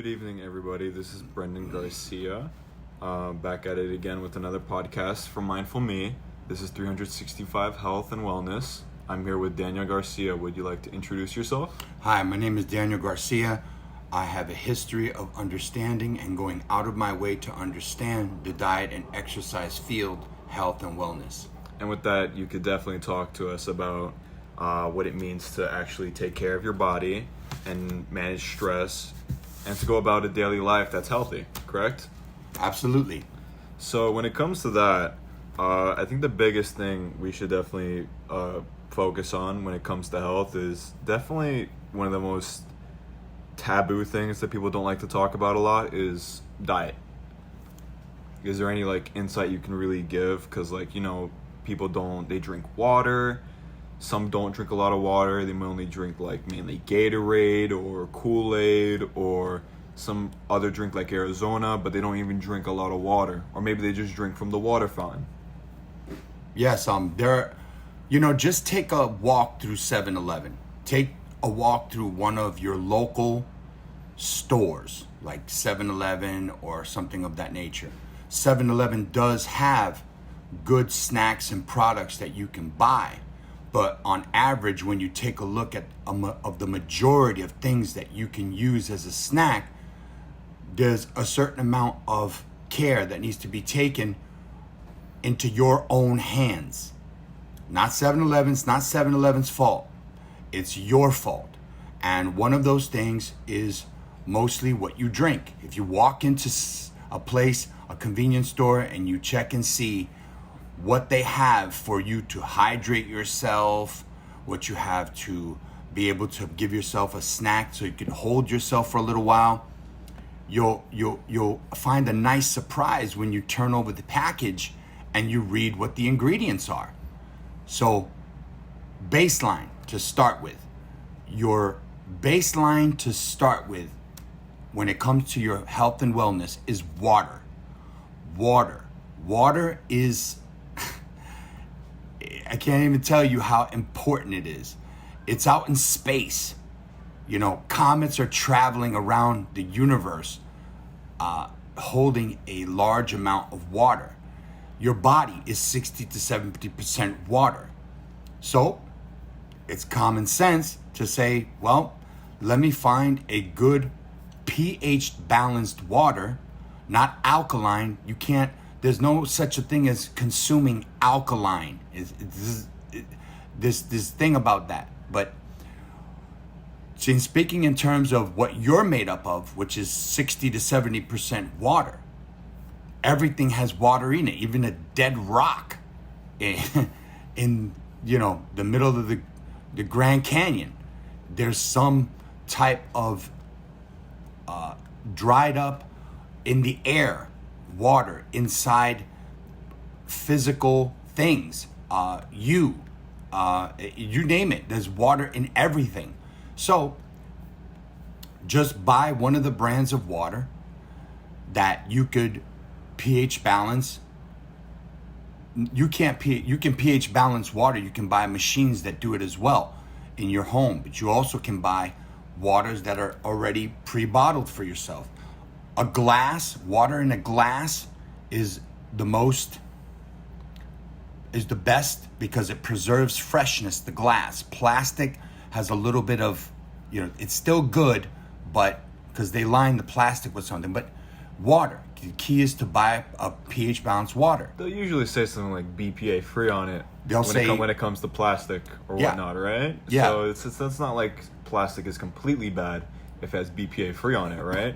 Good evening, everybody. This is Brendan Garcia, back at it again with another podcast from mindFULLme. This is 365 Health and Wellness. I'm here with Daniel Garcia. Would you like to introduce yourself? Hi, my name is Daniel Garcia. I have a history of understanding and going out of my way to understand the diet and exercise field, health and wellness. And with that, you could definitely talk to us about what it means to actually take care of your body and manage stress and to go about a daily life that's healthy, correct? Absolutely. So when it comes to that, I think the biggest thing we should definitely focus on when it comes to health is definitely one of the most taboo things that people don't like to talk about a lot is diet. Is there any insight you can really give? Because people they drink water. Some don't drink a lot of water. They may only drink mainly Gatorade or Kool-Aid, or some other drink like Arizona, but they don't even drink a lot of water. Or maybe they just drink from the water fountain. Yes, just take a walk through 7-Eleven. Take a walk through one of your local stores, like 7-Eleven or something of that nature. 7-Eleven does have good snacks and products that you can buy. But on average, when you take a look at of the majority of things that you can use as a snack, there's a certain amount of care that needs to be taken into your own hands. Not 7-Eleven's, not 7-Eleven's fault. It's your fault. And one of those things is mostly what you drink. If you walk into a place, a convenience store, and you check and see what they have for you to hydrate yourself, what you have to be able to give yourself a snack so you can hold yourself for a little while, you'll find a nice surprise when you turn over the package and you read what the ingredients are. So, baseline to start with. Your baseline to start with when it comes to your health and wellness is water. Water is I can't even tell you how important it is. It's out in space. Comets are traveling around the universe, holding a large amount of water. Your body is 60 to 70% water. So it's common sense to say, well, let me find a good pH balanced water, not alkaline. There's no such a thing as consuming alkaline. This thing about that. But speaking in terms of what you're made up of, which is 60 to 70% water, everything has water in it, even a dead rock in the middle of the Grand Canyon. There's some type of dried up in the air water inside physical things. You name it, there's water in everything. So just buy one of the brands of water that you could pH balance. You can pH balance water. You can buy machines that do it as well in your home, but you also can buy waters that are already pre-bottled for yourself. Water in a glass is the best because it preserves freshness, the glass. Plastic has a little bit of, it's still good, but because they line the plastic with something. But water, the key is to buy a pH balanced water. They'll usually say something like BPA free on it. They'll say when it comes to plastic or whatnot, right? Yeah. So it's not like plastic is completely bad if it has BPA free on it, right?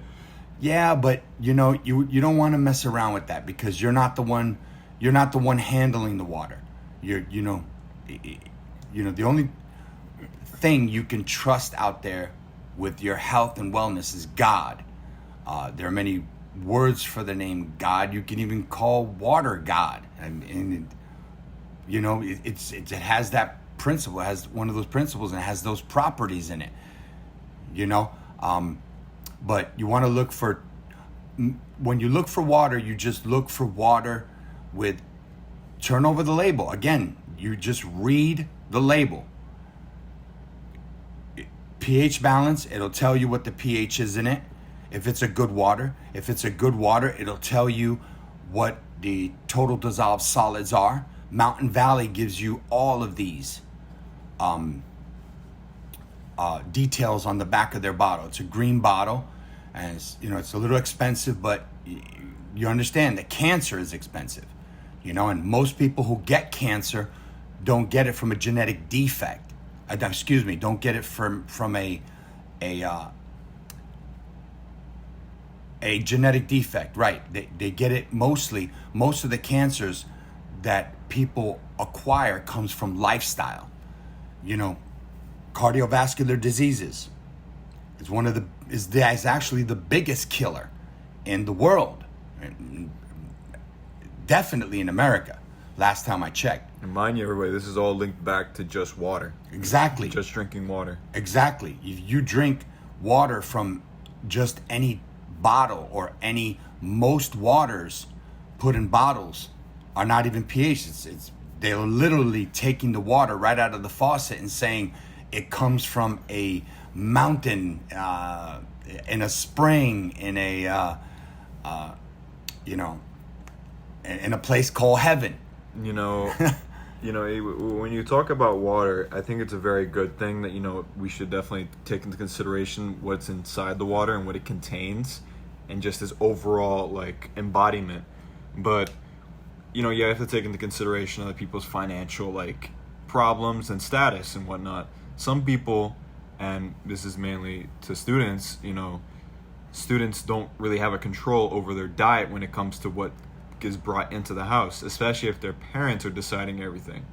Yeah, but you don't want to mess around with that because you're not the one handling the water. The only thing you can trust out there with your health and wellness is God. There are many words for the name God. You can even call water God, and it has that principle. It has one of those principles and it has those properties in it. But you want to look for, when you look for water, you just look for water with, turn over the label. Again, you just read the label. pH balance, it'll tell you what the pH is in it. if it's a good water. If it's a good water, it'll tell you what the total dissolved solids are. Mountain Valley gives you all of these details on the back of their bottle. It's a green bottle, and it's a little expensive, but you understand that cancer is expensive, and most people who get cancer don't get it from a genetic defect. Don't get it from a genetic defect, right? They get it most of the cancers that people acquire comes from lifestyle. Cardiovascular diseases is actually the biggest killer in the world, definitely in America, last time I checked. And mind you, everybody, this is all linked back to just water. Exactly. Just drinking water. Exactly. If you drink water from just any bottle or most waters put in bottles are not even pH. They're literally taking the water right out of the faucet and saying it comes from a mountain, in a spring, in a in a place called heaven. When you talk about water, I think it's a very good thing that, we should definitely take into consideration what's inside the water and what it contains and just this overall, embodiment. But, you have to take into consideration other people's financial, problems and status and whatnot. Some people, and this is mainly to students, students don't really have a control over their diet when it comes to what is brought into the house, especially if their parents are deciding everything.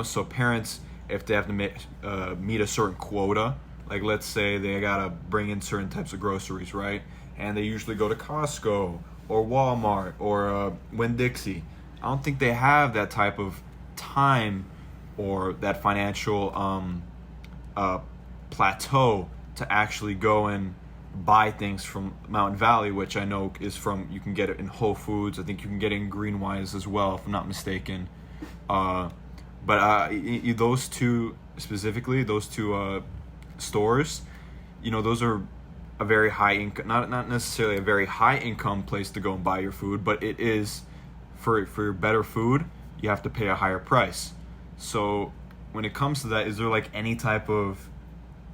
So parents, if they have to meet a certain quota, let's say they gotta bring in certain types of groceries, right? And they usually go to Costco or Walmart or Winn-Dixie. I don't think they have that type of time or that financial plateau to actually go and buy things from Mountain Valley, which I know you can get it in Whole Foods. I think you can get it in Green Wise as well, if I'm not mistaken. But those two specifically, those two stores, those are a very high income, not necessarily a very high income place to go and buy your food, but it is for your better food, you have to pay a higher price. So when it comes to that, is there any type of,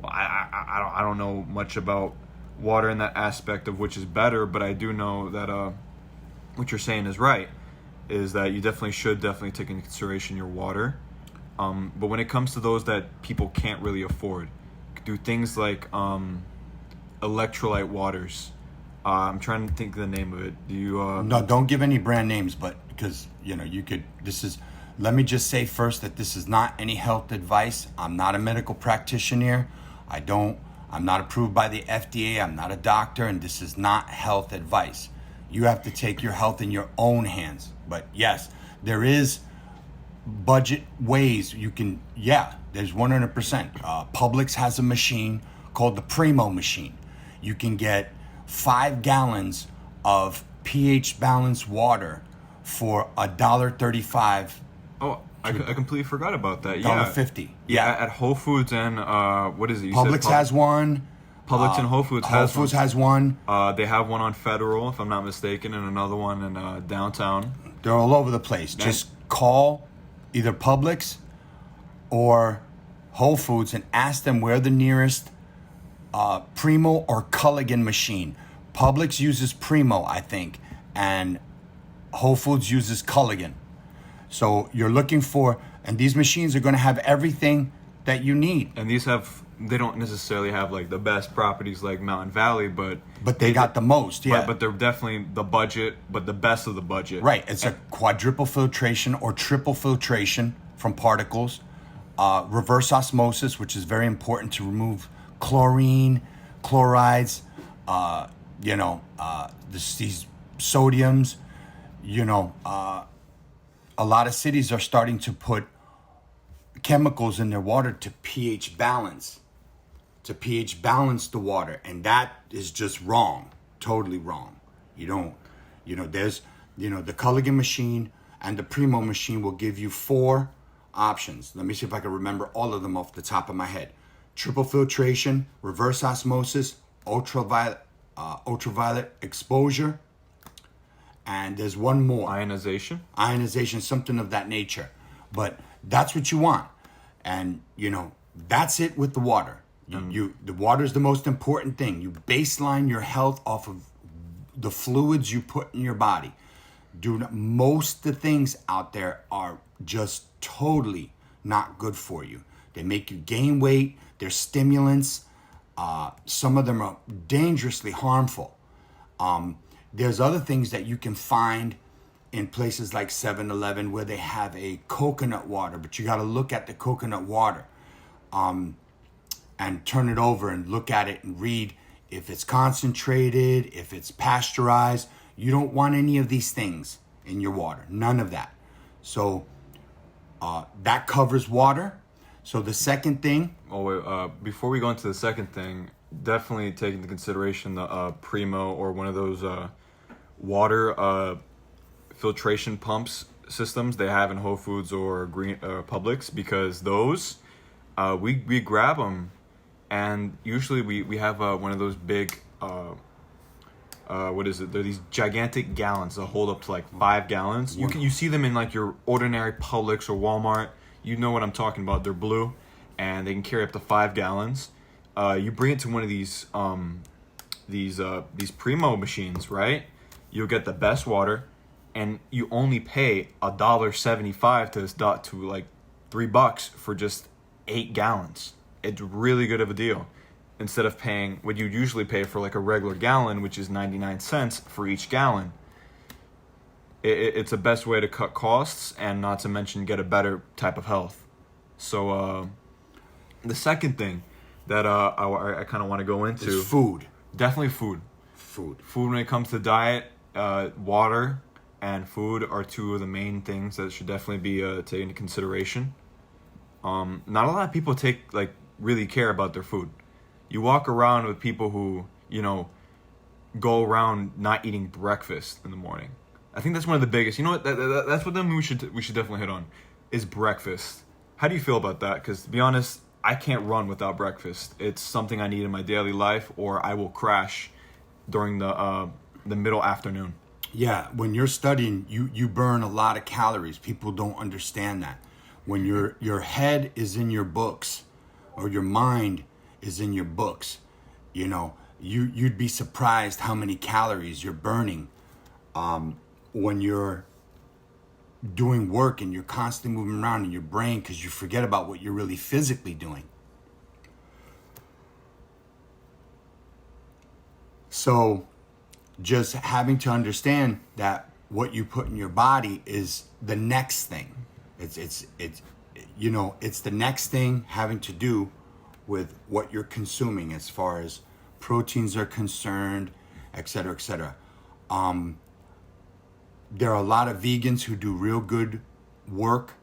I don't know much about water in that aspect of which is better, but I do know that what you're saying is right, is that you should take into consideration your water. But when it comes to those that people can't really afford, do things like electrolyte waters. I'm trying to think of the name of it. Do you? No, don't give any brand names, but because you could. Let me just say first that this is not any health advice. I'm not a medical practitioner. I'm not approved by the FDA. I'm not a doctor, and this is not health advice. You have to take your health in your own hands. But yes, there is budget ways you can. Yeah, there's 100%. Publix has a machine called the Primo machine. You can get 5 gallons of pH balanced water for $1.35. Oh, I completely forgot about that. $1.50. Yeah, at Whole Foods and what is it? Publix has one. Publix and Whole Foods Whole Foods has one. They have one on Federal, if I'm not mistaken, and another one in downtown. They're all over the place. Just call either Publix or Whole Foods and ask them where the nearest Primo or Culligan machine. Publix uses Primo, I think, and Whole Foods uses Culligan. So you're looking for, and these machines are going to have everything that you need. And they don't necessarily have the best properties like Mountain Valley, but they got the most, yeah. But they're definitely the budget, but the best of the budget. Right. It's a quadruple filtration or triple filtration from particles, reverse osmosis, which is very important to remove chlorine, chlorides, these sodiums, a lot of cities are starting to put chemicals in their water to pH balance the water, and that is just wrong, totally wrong. There's the Culligan machine and the Primo machine will give you 4 options. Let me see if I can remember all of them off the top of my head. Triple filtration, reverse osmosis, ultraviolet ultraviolet exposure, and there's one more. Ionization, something of that nature. But that's what you want. And, that's it with the water. The water is the most important thing. You baseline your health off of the fluids you put in your body. Most of the things out there are just totally not good for you. They make you gain weight. They're stimulants. Some of them are dangerously harmful. There's other things that you can find in places like 7-Eleven where they have a coconut water, but you got to look at the coconut water and turn it over and look at it and read if it's concentrated, if it's pasteurized. You don't want any of these things in your water. None of that. So that covers water. So the second thing. Before we go into the second thing, definitely take into consideration the Primo or one of those water filtration pumps systems they have in Whole Foods or Publix, because those we grab them, and usually we have one of those big what is it? They're these gigantic gallons that hold up to like 5 gallons. You see them in like your ordinary Publix or Walmart. You know what I'm talking about. They're blue, and they can carry up to 5 gallons. You bring it to one of these Primo machines, right? You'll get the best water, and you only pay $1.75 to like $3 for just 8 gallons. It's really good of a deal. Instead of paying what you usually pay for like a regular gallon, which is 99 cents for each gallon. It's the best way to cut costs, and not to mention get a better type of health. So the second thing that I kind of want to go into is food. Definitely food. Food when it comes to diet, water and food are two of the main things that should definitely be taken into consideration. Not a lot of people really care about their food. You walk around with people who, go around not eating breakfast in the morning. I think that's one of the biggest. You know what? That's what we should definitely hit on, is breakfast. How do you feel about that? Because to be honest, I can't run without breakfast. It's something I need in my daily life, or I will crash during the middle afternoon. Yeah, when you're studying, you burn a lot of calories. People don't understand that. When your head is in your books, or your mind is in your books, you'd be surprised how many calories you're burning when you're doing work and you're constantly moving around in your brain, because you forget about what you're really physically doing. So just having to understand that what you put in your body is the next thing. It's the next thing having to do with what you're consuming as far as proteins are concerned, et cetera, et cetera. There are a lot of vegans who do real good work.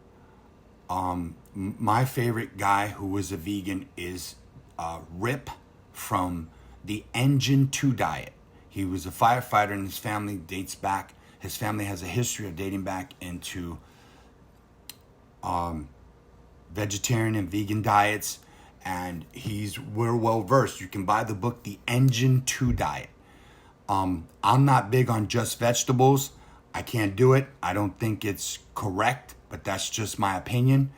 My favorite guy who was a vegan is Rip from the Engine 2 diet. He was a firefighter, and his family has a history of dating back into vegetarian and vegan diets, and we're well versed. You can buy the book, The Engine 2 Diet. I'm not big on just vegetables. I can't do it. I don't think it's correct, but that's just my opinion.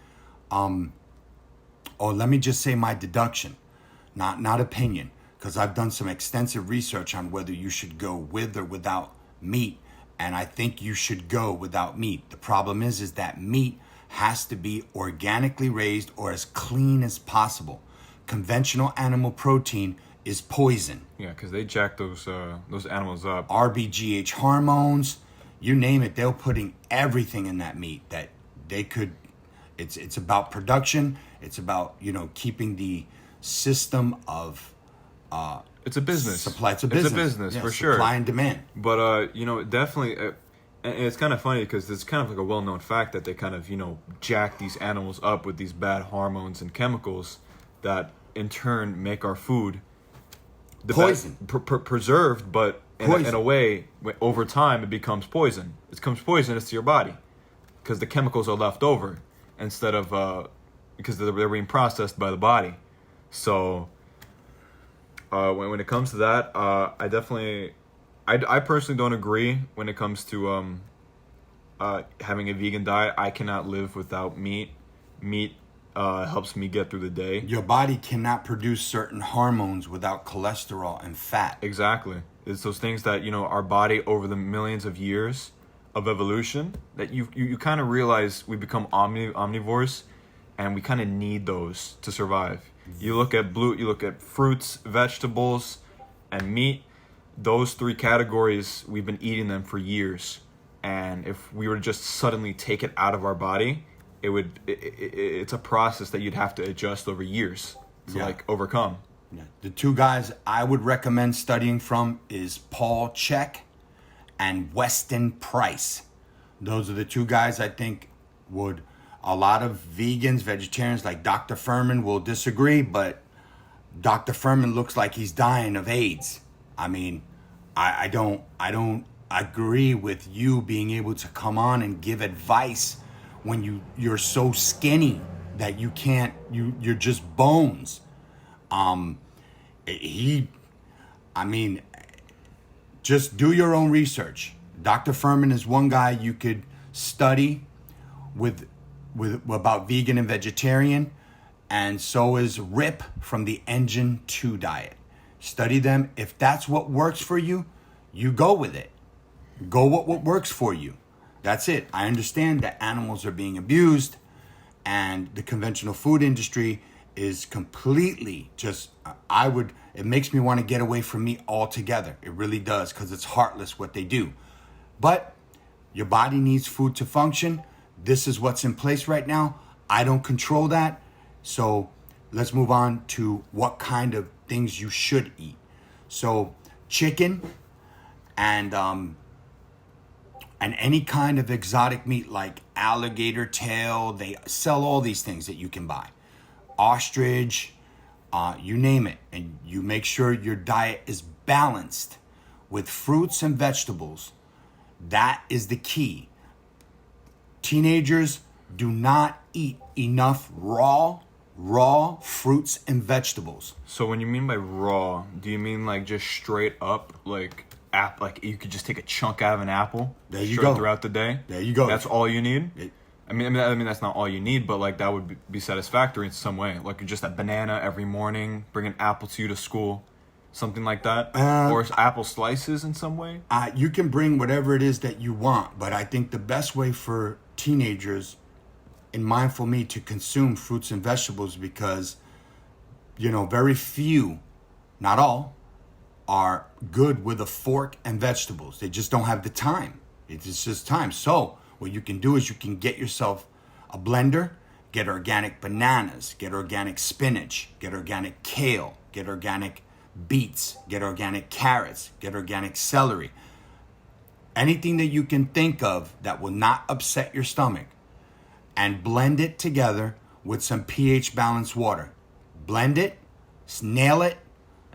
Let me just say my deduction, not opinion, because I've done some extensive research on whether you should go with or without meat, and I think you should go without meat. The problem is that meat has to be organically raised or as clean as possible. Conventional animal protein is poison. Yeah, because they jack those animals up. RBGH hormones, you name it, they're putting everything in that meat that they could. It's about production. It's about keeping the system of it's a business. Supply. It's a business for sure. Supply and demand. But definitely, and it's kind of funny because it's kind of like a well-known fact that they kind of jack these animals up with these bad hormones and chemicals that in turn make our food poison, preserved, but in a way, over time, it becomes poison. It becomes poisonous to your body because the chemicals are left over instead of because they're being processed by the body. So When it comes to that, I personally don't agree when it comes to having a vegan diet. I cannot live without meat. Meat helps me get through the day. Your body cannot produce certain hormones without cholesterol and fat. Exactly. It's those things that, our body over the millions of years of evolution that you kind of realize we become omnivores, and we kind of need those to survive. You look at fruits, vegetables, and meat. Those three categories, we've been eating them for years. And if we were to just suddenly take it out of our body, it's a process that you'd have to adjust over years to overcome. Yeah. The two guys I would recommend studying from is Paul Chek and Weston Price. Those are the two guys I think would. A lot of vegans, vegetarians like Dr. Furman will disagree, but Dr. Furman looks like he's dying of AIDS. I mean, I don't agree with you being able to come on and give advice when you're so skinny that you're just bones. Just do your own research. Dr. Furman is one guy you could study with about vegan and vegetarian, and so is Rip from the Engine 2 diet. Study them. If that's what works for you, you go with it. Go with what works for you. That's it. I understand that animals are being abused, and the conventional food industry is completely it makes me want to get away from meat altogether. It really does, because it's heartless what they do. But your body needs food to function. This is what's in place right now. I don't control that. So let's move on to what kind of things you should eat. So chicken and any kind of exotic meat like alligator tail. They sell all these things that you can buy. Ostrich, you name it. And you make sure your diet is balanced with fruits and vegetables. That is the key. Teenagers do not eat enough raw fruits and vegetables. So when you mean by raw, do you mean like just straight up like you could just take a chunk out of an apple throughout the day? There you go. That's all you need? I mean that's not all you need, but like that would be satisfactory in some way. Like just a banana every morning, bring an apple to you to school. Something like that? Or apple slices in some way? You can bring whatever it is that you want, but I think the best way for teenagers in mindFULLme to consume fruits and vegetables, because, very few, not all, are good with a fork and vegetables. They just don't have the time. It's just time. So what you can do is you can get yourself a blender, get organic bananas, get organic spinach, get organic kale, get organic beets, get organic carrots, get organic celery. Anything that you can think of that will not upset your stomach, and blend it together with some pH balanced water. Blend it, nail it,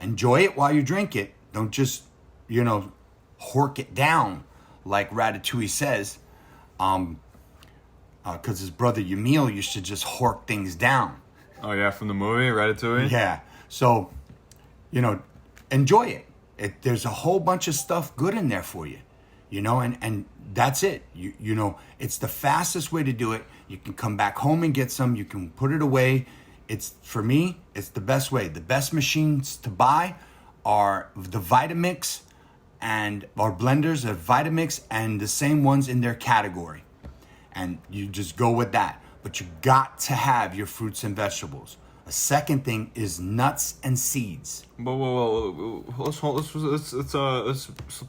enjoy it while you drink it. Don't just, hork it down like Ratatouille says. Because his brother Yamil used to just hork things down. Oh yeah, from the movie Ratatouille? Yeah. So, enjoy it. There's a whole bunch of stuff good in there for you, and that's it. It's the fastest way to do it. You can come back home and get some. You can put it away. For me, it's the best way. The best machines to buy are the Vitamix or blenders of Vitamix, and the same ones in their category. And you just go with that. But you got to have your fruits and vegetables. A second thing is nuts and seeds. Whoa. Let's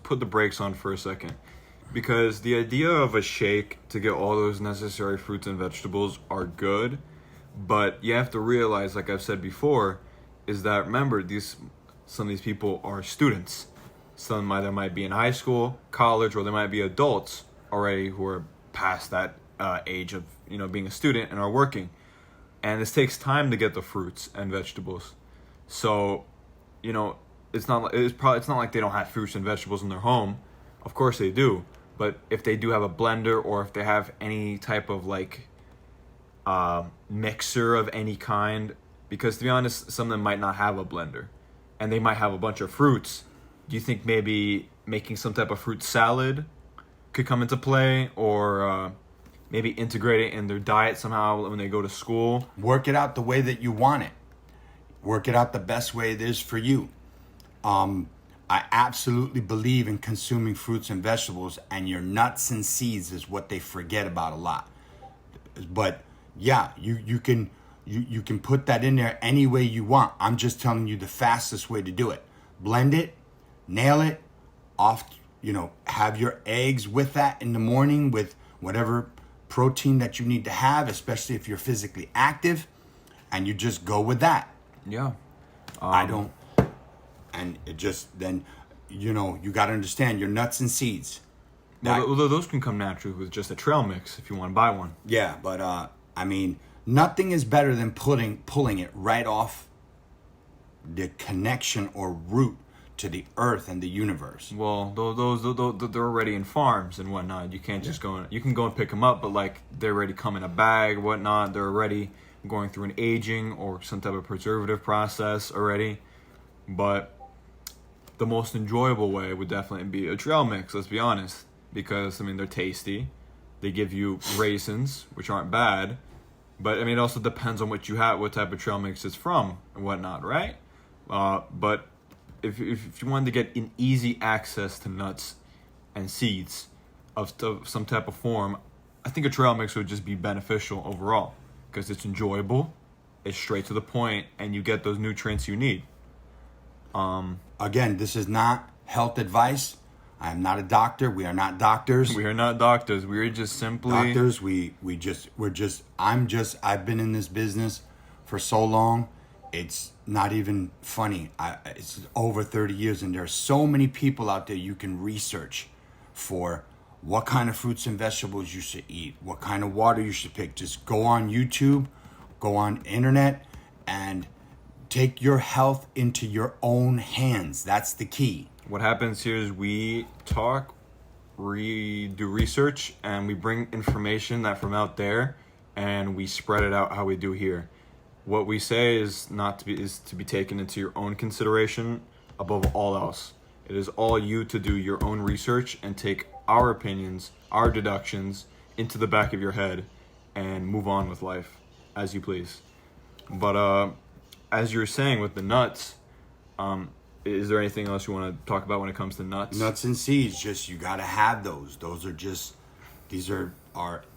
put the brakes on for a second. Because the idea of a shake to get all those necessary fruits and vegetables are good. But you have to realize, like I've said before, is that, remember, some of these people are students. Some either might be in high school, college, or they might be adults already who are past that age of being a student and are working. And this takes time to get the fruits and vegetables. So, it's not like they don't have fruits and vegetables in their home. Of course they do. But if they do have a blender, or if they have any type of mixer of any kind, because to be honest, some of them might not have a blender. and they might have a bunch of fruits. Do you think maybe making some type of fruit salad could come into play, or maybe integrate it in their diet somehow when they go to school? Work it out the way that you want it. Work it out the best way it is for you. I absolutely believe in consuming fruits and vegetables, and your nuts and seeds is what they forget about a lot. But yeah, you can put that in there any way you want. I'm just telling you the fastest way to do it. Blend it, nail it, have your eggs with that in the morning with whatever protein that you need to have, especially if you're physically active, and you just go with that. Yeah. And it just, then, you got to understand your nuts and seeds. Although those can come naturally with just a trail mix if you want to buy one. Yeah, but nothing is better than pulling it right off the connection or root to the earth and the universe. Well, those they're already in farms and whatnot. You can't just go. You can go and pick them up, but like they're already come in a bag, whatnot. They're already going through an aging or some type of preservative process already. But the most enjoyable way would definitely be a trail mix. Let's be honest, because they're tasty. They give you raisins, which aren't bad, but it also depends on what you have, what type of trail mix it's from and whatnot, right? But if you wanted to get an easy access to nuts and seeds of some type of form, I think a trail mix would just be beneficial overall because it's enjoyable, it's straight to the point, and you get those nutrients you need. Again, this is not health advice. I am not a doctor. We are not doctors. We are not doctors. We are just simply doctors. I've been in this business for so long. It's not even funny. It's over 30 years, and there are so many people out there you can research for what kind of fruits and vegetables you should eat, what kind of water you should pick. Just go on YouTube, go on internet, and take your health into your own hands. That's the key. What happens here is we talk, we do research, and we bring information that from out there, and we spread it out how we do here. What we say is to be taken into your own consideration above all else. It is all you to do your own research and take our opinions, our deductions into the back of your head and move on with life as you please. But as you were saying with the nuts, is there anything else you want to talk about when it comes to nuts? Nuts and seeds, just you got to have those. These are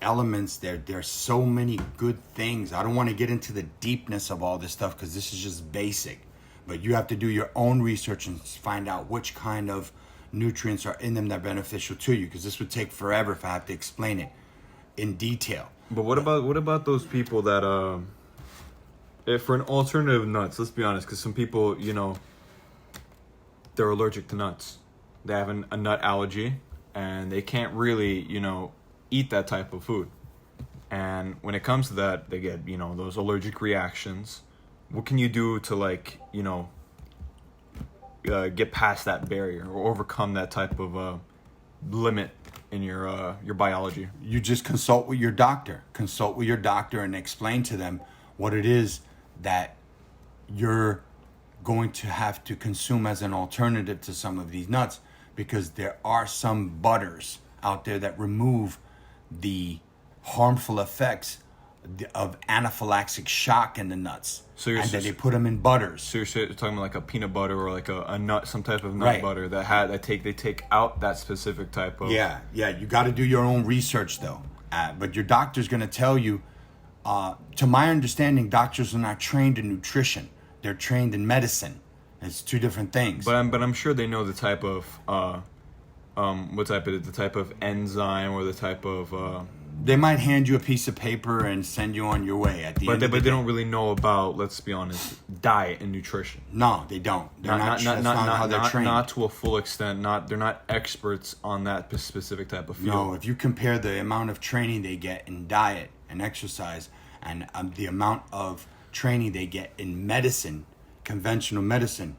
elements. There's so many good things. I don't want to get into the deepness of all this stuff because this is just basic. But you have to do your own research and find out which kind of nutrients are in them that are beneficial to you, because this would take forever if I have to explain it in detail. But what about those people that if for an alternative nuts, let's be honest, because some people, they're allergic to nuts. They have a nut allergy and they can't really, eat that type of food. And when it comes to that, they get, those allergic reactions. What can you do to get past that barrier or overcome that type of limit in your biology? You just consult with your doctor. Consult with your doctor and explain to them what it is that you're going to have to consume as an alternative to some of these nuts, because there are some butters out there that remove the harmful effects of anaphylactic shock in the nuts. So and that they put them in butters. So you're talking about like a peanut butter or like a nut, some type of nut butter they take out that specific type of. Yeah. You got to do your own research though. But your doctor's going to tell you. To my understanding, doctors are not trained in nutrition. They're trained in medicine. It's two different things. But I'm sure they know the type of the type of enzyme or the type of. They might hand you a piece of paper and send you on your way at the end. But they don't really know about, let's be honest, diet and nutrition. No, they don't. They're not how they're trained. Not to a full extent. They're not experts on that specific type of field. No, if you compare the amount of training they get in diet and exercise and the amount of training they get in medicine, conventional medicine,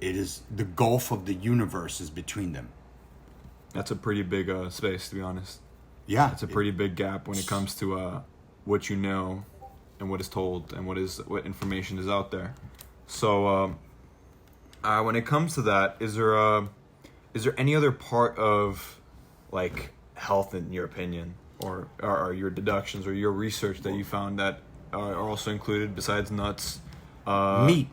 it is the gulf of the universe is between them. That's a pretty big space, to be honest. Yeah, it's a pretty big gap when it comes to what you know and what is told and what information is out there. So When it comes to that, is there any other part of like health, in your opinion, or your deductions or your research that you found that are also included besides nuts? Meat.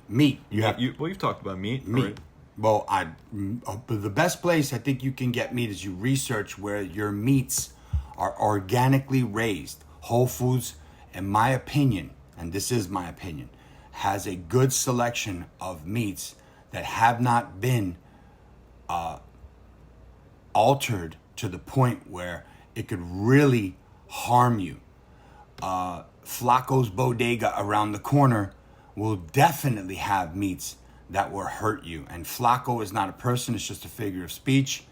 You've talked about meat. Meat. Right? Well, the best place I think you can get meat is you research where your meats are organically raised. Whole Foods, in my opinion, and this is my opinion, has a good selection of meats that have not been altered to the point where it could really harm you. Flacco's Bodega around the corner will definitely have meats that will hurt you. And Flacco is not a person; it's just a figure of speech.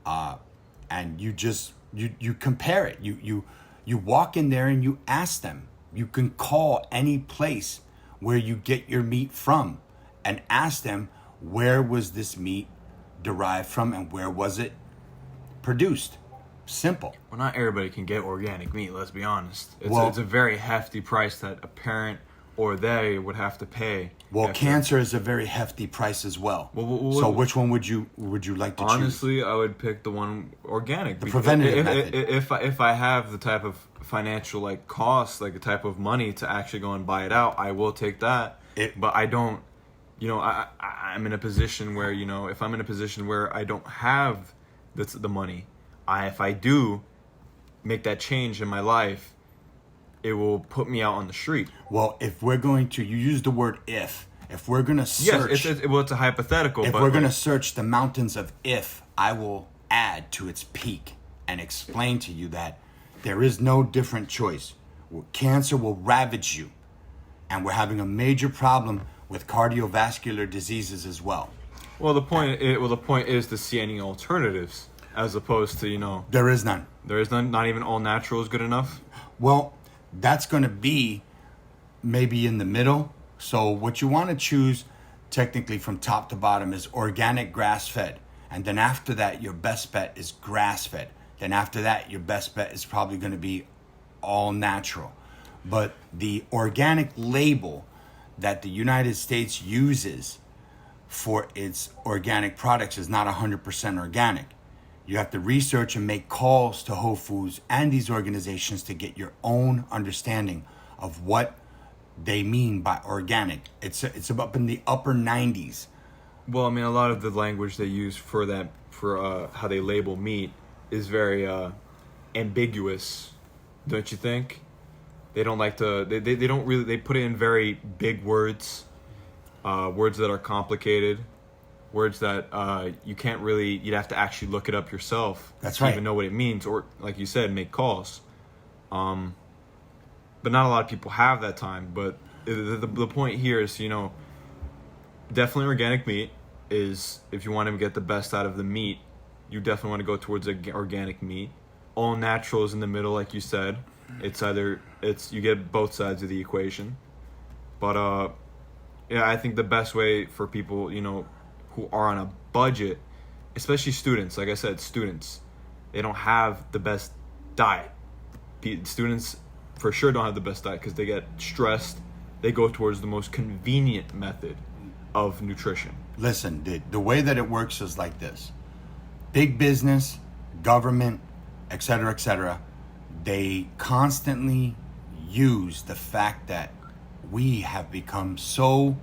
And you compare it. You walk in there and you ask them. You can call any place where you get your meat from and ask them, where was this meat derived from and where was it produced? Simple. Well, not everybody can get organic meat. Let's be honest. Well, It's a very hefty price that a parent or they would have to pay. Well, cancer is a very hefty price as well. So which one would you like to choose? Honestly, I would pick the one organic. The preventative method. If I have the type of financial like cost, like the type of money to actually go and buy it out, I will take that. But I don't. I'm in a position where if I'm in a position where I don't have the money, if I do make that change in my life, it will put me out on the street. Well, if we're going to, you use the word if we're going to search. Yes, it's a hypothetical. If we're going to search the mountains of I will add to its peak and explain to you that there is no different choice. Cancer will ravage you. And we're having a major problem with cardiovascular diseases as well. Well, the point is to see any alternatives as opposed to, There is none. There is none. Not even all natural is good enough. Well, that's going to be maybe in the middle. So what you want to choose technically from top to bottom is organic grass-fed. And then after that, your best bet is grass-fed. Then after that, your best bet is probably going to be all natural. But the organic label that the United States uses for its organic products is not 100% organic. You have to research and make calls to Whole Foods and these organizations to get your own understanding of what they mean by organic. It's up in the upper 90s. Well, I mean, a lot of the language they use for how they label meat is very ambiguous, don't you think? They don't like to. They don't really. They put it in very big words, words that are complicated, words that you can't really. You'd have to actually look it up yourself. That's to right. Even know what it means, or like you said, make calls. But not a lot of people have that time. But the point here is, definitely organic meat is, if you want to get the best out of the meat, you definitely want to go towards organic meat. All natural is in the middle, like you said. You get both sides of the equation. But I think the best way for people, who are on a budget, especially students, like I said, they don't have the best diet. Students for sure don't have the best diet because they get stressed. They go towards the most convenient method of nutrition. Listen, the way that it works is like this. Big business, government, et cetera, they constantly use the fact that we have become so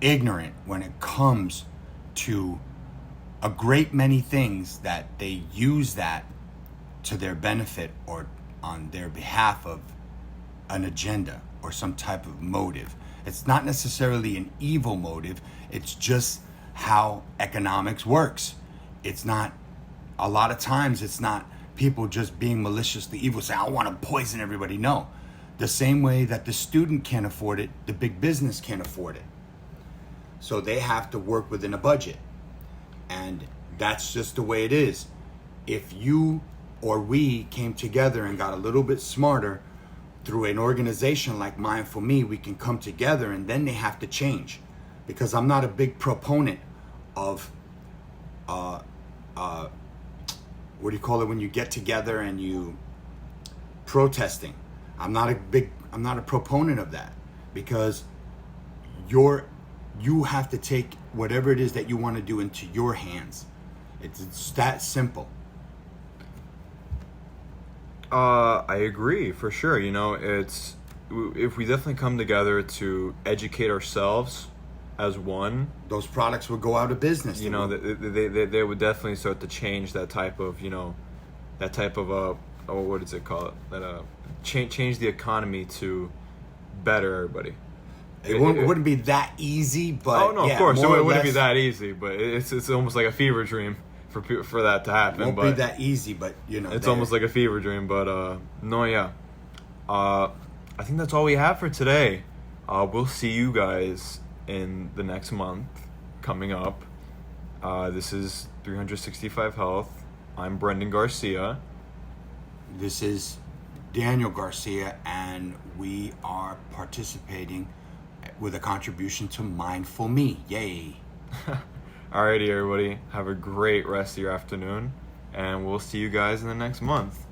ignorant when it comes to a great many things that they use that to their benefit or on their behalf of an agenda or some type of motive. It's not necessarily an evil motive. It's just how economics works. It's not, a lot of times it's not people just being maliciously evil, say, I want to poison everybody. No. The same way that the student can't afford it, the big business can't afford it. So they have to work within a budget. And that's just the way it is. If you or we came together and got a little bit smarter through an organization like mindFULLme, we can come together and then they have to change. Because I'm not a big proponent of what do you call it when you get together and you protesting. I'm not a proponent of that, because your You have to take whatever it is that you want to do into your hands. It's that simple. I agree for sure. You know, it's if we definitely come together to educate ourselves as one, Those products would go out of business. you know, they would definitely start to change that type of, you know, that type of oh, what is it called? That change the economy to better everybody. It wouldn't be that easy, but Oh no, yeah, of course it more or wouldn't be less, that easy, but it's almost like a fever dream for that to happen. Won't but be that easy, but you know, it's almost like a fever dream. But no, yeah, I think that's all we have for today. We'll see you guys in the next month coming up. This is 365 Health. I'm Brendan Garcia. This is Daniel Garcia, and we are participating with a contribution to mindFULLme. Yay! Alrighty, everybody. Have a great rest of your afternoon, and we'll see you guys in the next month.